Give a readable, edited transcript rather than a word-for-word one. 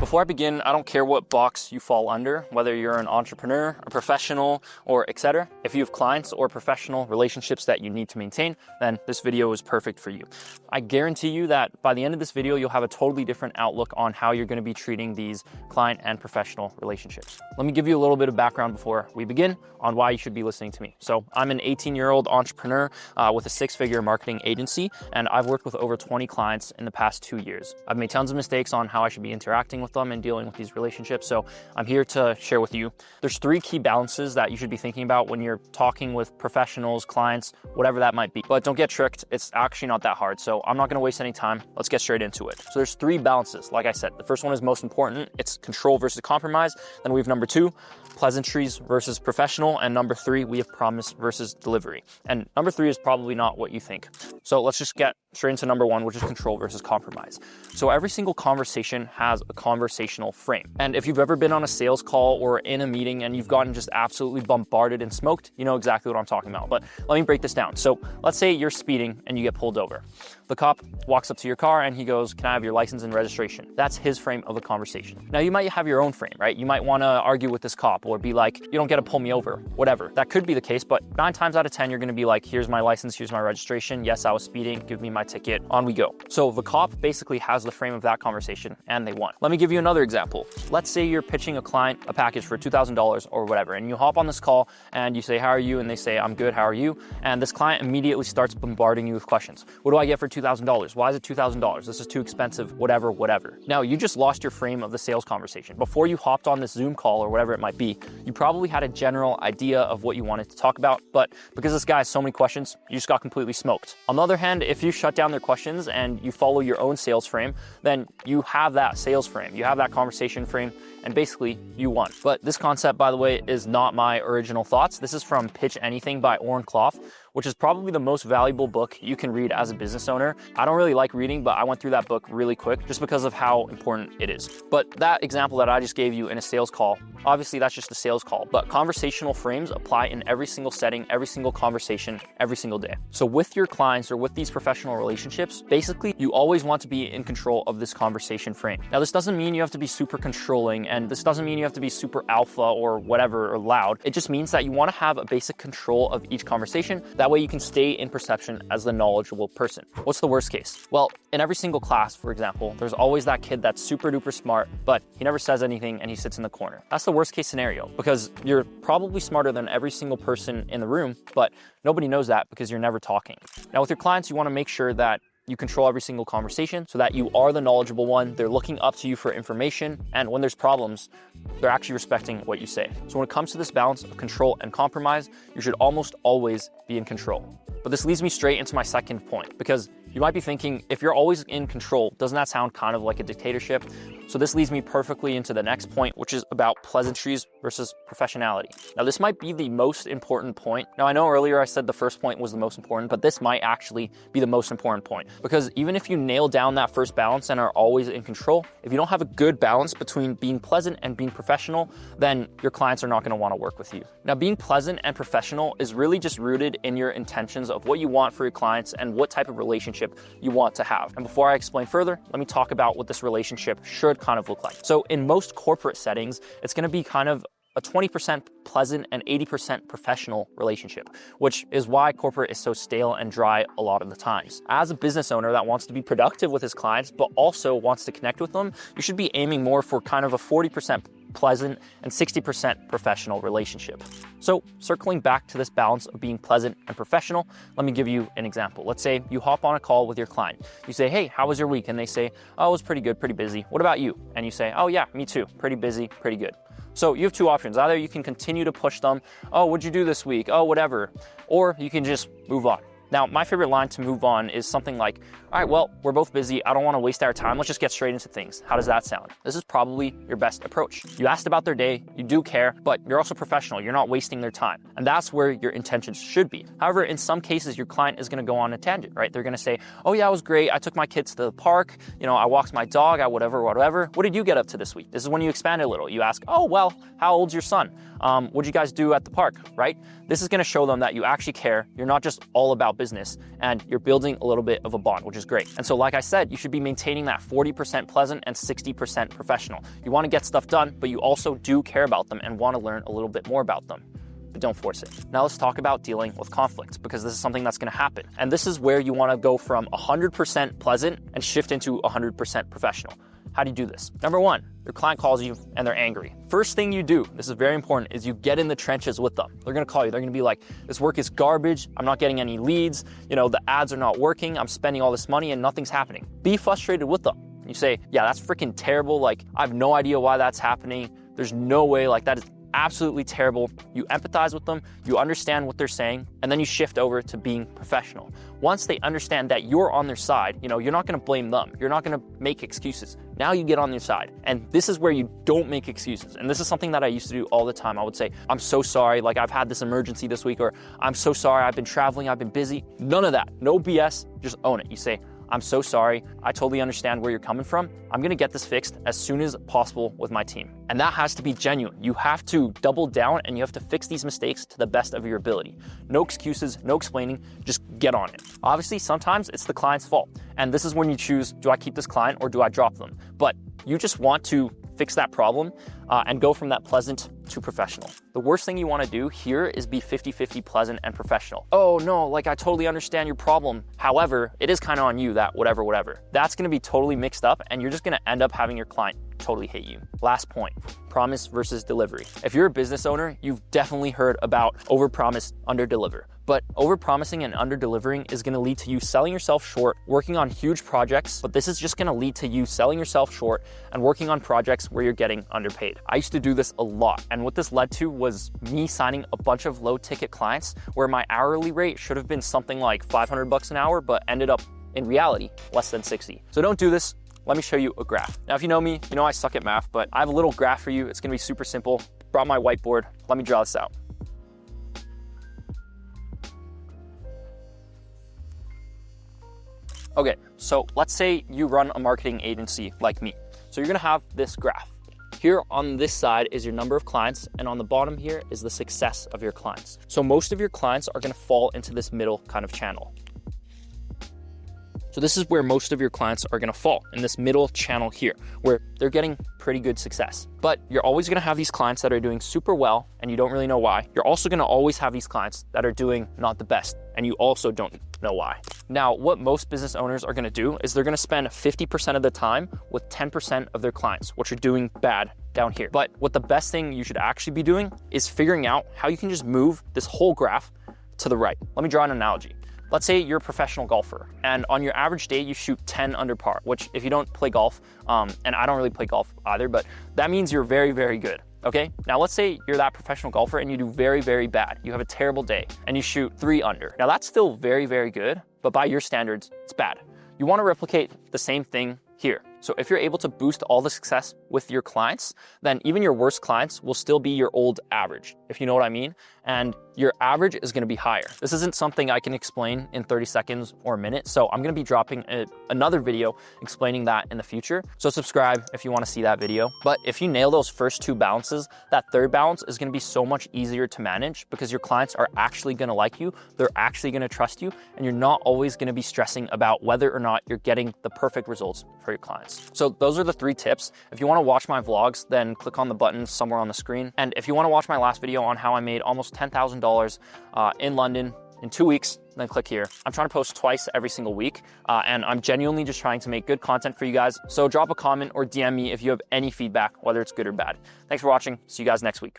Before I begin, I don't care what box you fall under, whether you're an entrepreneur, a professional, or etc. If you have clients or professional relationships that you need to maintain, then this video is perfect for you. I guarantee you that by the end of this video, you'll have a totally different outlook on how you're going to be treating these client and professional relationships. Let me give you a little bit of background before we begin on why you should be listening to me. So I'm an 18-year-old entrepreneur with a six-figure marketing agency, and I've worked with over 20 clients in the past 2 years. I've made tons of mistakes on how I should be interacting with them and dealing with these relationships. So I'm here to share with you. There's 3 key balances that you should be thinking about when you're talking with professionals, clients, whatever that might be. But don't get tricked. It's actually not that hard. So I'm not going to waste any time. Let's get straight into it. So there's 3 balances. Like I said, the first one is most important. It's control versus compromise. Then we have number 2, pleasantries versus professional. And number 3, we have promise versus delivery. And number 3 is probably not what you think. So let's just get straight into number 1, which is control versus compromise. So every single conversation has a conversational frame. And if you've ever been on a sales call or in a meeting and you've gotten just absolutely bombarded and smoked, you know exactly what I'm talking about. But let me break this down. So let's say you're speeding and you get pulled over. The cop walks up to your car and he goes, "Can I have your license and registration?" That's his frame of a conversation. Now you might have your own frame, right? You might want to argue with this cop or be like, "You don't get to pull me over," whatever. That could be the case, but 9 times out of 10, you're going to be like, "Here's my license, here's my registration. Yes, I was speeding. Give me my ticket. On we go." So the cop basically has the frame of that conversation and they won. Let me give you another example. Let's say you're pitching a client a package for $2,000 or whatever, and you hop on this call and you say, "How are you?" And they say, "I'm good. How are you?" And this client immediately starts bombarding you with questions. "What do I get for $2,000? Why is it $2,000? This is too expensive, whatever." Now you just lost your frame of the sales conversation. Before you hopped on this Zoom call or whatever it might be, you probably had a general idea of what you wanted to talk about, but because this guy has so many questions, you just got completely smoked. On the other hand, if you shut down their questions and you follow your own sales frame, then you have that sales frame, you have that conversation frame, and basically you won. But this concept, by the way, is not my original thoughts. This is from Pitch Anything by Oren Clough, which is probably the most valuable book you can read as a business owner. I don't really like reading, but I went through that book really quick just because of how important it is. But that example that I just gave you in a sales call, obviously that's just a sales call, but conversational frames apply in every single setting, every single conversation, every single day. So with your clients or with these professional relationships, basically you always want to be in control of this conversation frame. Now this doesn't mean you have to be super controlling, and this doesn't mean you have to be super alpha or whatever or loud. It just means that you want to have a basic control of each conversation. That way you can stay in perception as the knowledgeable person. What's the worst case? Well, in every single class, for example, there's always that kid that's super duper smart, but he never says anything and he sits in the corner. That's the worst case scenario because you're probably smarter than every single person in the room, but nobody knows that because you're never talking. Now with your clients, you want to make sure that you control every single conversation so that you are the knowledgeable one. They're looking up to you for information. And when there's problems, they're actually respecting what you say. So when it comes to this balance of control and compromise, you should almost always be in control. But this leads me straight into my second point, because you might be thinking, if you're always in control, doesn't that sound kind of like a dictatorship? So this leads me perfectly into the next point, which is about pleasantries versus professionality. Now, this might be the most important point. Now, I know earlier I said the first point was the most important, but this might actually be the most important point, because even if you nail down that first balance and are always in control, if you don't have a good balance between being pleasant and being professional, then your clients are not going to want to work with you. Now, being pleasant and professional is really just rooted in your intentions of what you want for your clients and what type of relationship you want to have. And before I explain further, let me talk about what this relationship should kind of look like. So in most corporate settings, it's going to be kind of a 20% pleasant and 80% professional relationship, which is why corporate is so stale and dry a lot of the times. As a business owner that wants to be productive with his clients, but also wants to connect with them, you should be aiming more for kind of a 40% pleasant and 60% professional relationship. So circling back to this balance of being pleasant and professional, let me give you an example. Let's say you hop on a call with your client. You say, "Hey, how was your week?" And they say, "Oh, it was pretty good, pretty busy. What about you?" And you say, "Oh yeah, me too. Pretty busy, pretty good." So you have 2 options. Either you can continue to push them, "Oh, what'd you do this week? Oh, whatever." Or you can just move on. Now, my favorite line to move on is something like, "All right, well, we're both busy. I don't want to waste our time. Let's just get straight into things." How does that sound? This is probably your best approach. You asked about their day, you do care, but you're also professional. You're not wasting their time. And that's where your intentions should be. However, in some cases, your client is going to go on a tangent, right? They're going to say, "Oh yeah, it was great. I took my kids to the park. I walked my dog, I whatever. What did you get up to this week?" This is when you expand a little. You ask, "Oh, well, how old's your son? What'd you guys do at the park?" Right? This is going to show them that you actually care. You're not just all about business. business and you're building a little bit of a bond, which is great. And so like I said, you should be maintaining that 40% pleasant and 60% professional. You want to get stuff done, but you also do care about them and want to learn a little bit more about them. But don't force it. Now let's talk about dealing with conflict, because this is something that's going to happen. And this is where you want to go from 100% pleasant and shift into 100% professional. How do you do this? Number one, your client calls you and they're angry. First thing you do, this is very important, is you get in the trenches with them. They're going to call you. They're going to be like, this work is garbage. I'm not getting any leads. The ads are not working. I'm spending all this money and nothing's happening. Be frustrated with them. You say, yeah, that's freaking terrible. Like, I have no idea why that's happening. There's no way. Like, that is absolutely terrible. You empathize with them, you understand what they're saying, and then you shift over to being professional. Once they understand that you're on their side, you're not going to blame them. You're not going to make excuses. Now you get on their side. And this is where you don't make excuses. And this is something that I used to do all the time. I would say, I'm so sorry, like I've had this emergency this week, or I'm so sorry, I've been traveling, I've been busy. None of that. No BS. Just own it. You say, I'm so sorry. I totally understand where you're coming from. I'm going to get this fixed as soon as possible with my team. And that has to be genuine. You have to double down and you have to fix these mistakes to the best of your ability. No excuses, no explaining, just get on it. Obviously, sometimes it's the client's fault. And this is when you choose, do I keep this client or do I drop them? But you just want to fix that problem and go from that pleasant to professional. The worst thing you want to do here is be 50-50 pleasant and professional. Oh no, like I totally understand your problem. However, it is kind of on you that whatever. That's going to be totally mixed up and you're just going to end up having your client totally hate you. Last point, promise versus delivery. If you're a business owner, you've definitely heard about overpromise, underdeliver. But overpromising and underdelivering is going to lead to you selling yourself short, working on huge projects, but this is just going to lead to you selling yourself short and working on projects where you're getting underpaid. I used to do this a lot, and what this led to was me signing a bunch of low ticket clients where my hourly rate should have been something like $500 an hour, but ended up in reality less than 60. So don't do this. Let me show you a graph. Now, if you know me, you know I suck at math, but I have a little graph for you. It's going to be super simple. Brought my whiteboard. Let me draw this out. Okay, so let's say you run a marketing agency like me. So you're gonna have this graph. Here on this side is your number of clients, and on the bottom here is the success of your clients. So most of your clients are gonna fall into this middle kind of channel. So this is where most of your clients are gonna fall, in this middle channel here, where they're getting pretty good success. But you're always gonna have these clients that are doing super well, and you don't really know why. You're also gonna always have these clients that are doing not the best, and you also don't know why. Now, what most business owners are gonna do is they're gonna spend 50% of the time with 10% of their clients, which are doing bad down here. But what the best thing you should actually be doing is figuring out how you can just move this whole graph to the right. Let me draw an analogy. Let's say you're a professional golfer, and on your average day, you shoot 10 under par, which if you don't play golf, and I don't really play golf either, but that means you're very, very good. Okay, now let's say you're that professional golfer and you do very, very bad. You have a terrible day and you shoot 3 under. Now that's still very, very good, but by your standards, it's bad. You want to replicate the same thing here. So if you're able to boost all the success with your clients, then even your worst clients will still be your old average, if you know what I mean. And your average is going to be higher. This isn't something I can explain in 30 seconds or a minute. So I'm going to be dropping another video explaining that in the future. So subscribe if you want to see that video. But if you nail those first 2 balances, that third balance is going to be so much easier to manage because your clients are actually going to like you. They're actually going to trust you. And you're not always going to be stressing about whether or not you're getting the perfect results for your clients. So those are the 3 tips. If you want to watch my vlogs, then click on the button somewhere on the screen. And if you want to watch my last video on how I made almost $10,000 in London in 2 weeks, then click here. I'm trying to post twice every single week, and I'm genuinely just trying to make good content for you guys. So drop a comment or DM me if you have any feedback, whether it's good or bad. Thanks for watching. See you guys next week.